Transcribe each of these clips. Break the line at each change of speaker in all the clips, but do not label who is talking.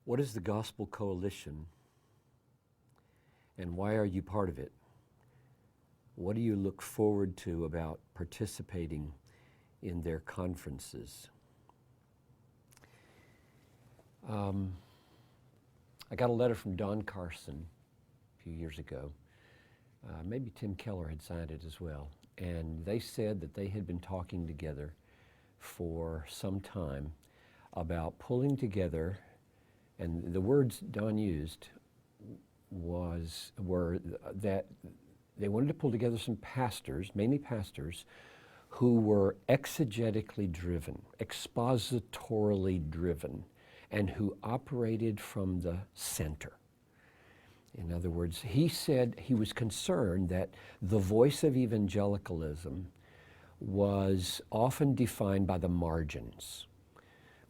What is the Gospel Coalition, and why are you part of it? What do you look forward to about participating in their conferences? I got a letter from Don Carson a few years ago. Maybe Tim Keller had signed it as well. And they said that they had been talking together for some time about pulling together, and the words Don used were that they wanted to pull together some pastors, mainly pastors, who were exegetically driven, expositorily driven, and who operated from the center. In other words, he said he was concerned that the voice of evangelicalism was often defined by the margins,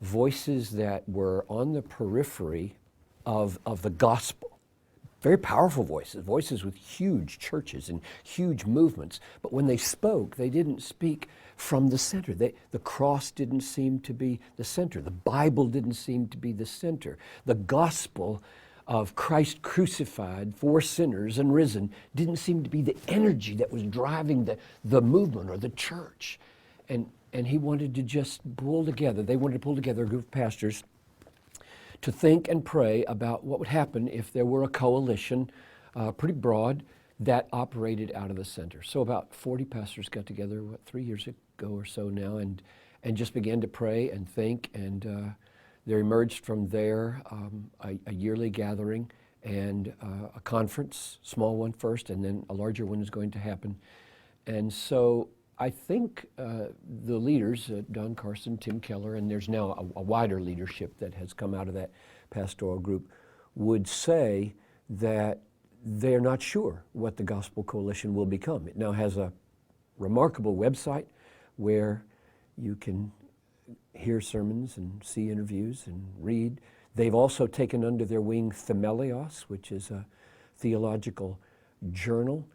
voices that were on the periphery of the gospel. Very powerful voices, voices with huge churches and huge movements. But when they spoke, they didn't speak from the center. The cross didn't seem to be the center. The Bible didn't seem to be the center. The gospel of Christ crucified for sinners and risen didn't seem to be the energy that was driving the movement or the church. And he wanted to just pull together, they wanted to pull together a group of pastors to think and pray about what would happen if there were a coalition, pretty broad, that operated out of the center. So about 40 pastors got together, 3 years ago or so now, and just began to pray and think, and there emerged from there a yearly gathering and a conference, small one first, and then a larger one is going to happen. And so I think the leaders, Don Carson, Tim Keller, and there's now a wider leadership that has come out of that pastoral group, would say that they're not sure what the Gospel Coalition will become. It now has a remarkable website where you can hear sermons and see interviews and read. They've also taken under their wing Themelios, which is a theological journal,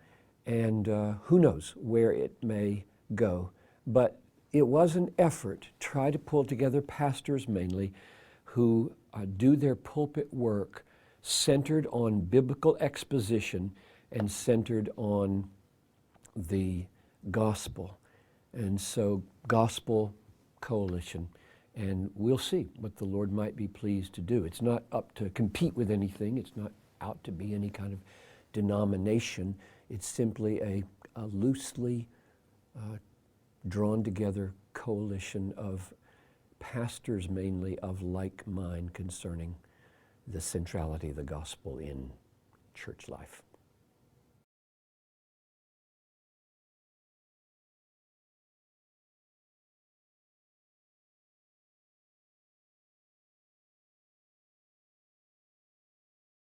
and who knows where it may go. But it was an effort to try to pull together pastors mainly who do their pulpit work centered on biblical exposition and centered on the gospel. And so, Gospel Coalition. And we'll see what the Lord might be pleased to do. It's not up to compete with anything. It's not out to be any kind of denomination. It's simply a loosely drawn together coalition of pastors mainly of like mind concerning the centrality of the gospel in church life.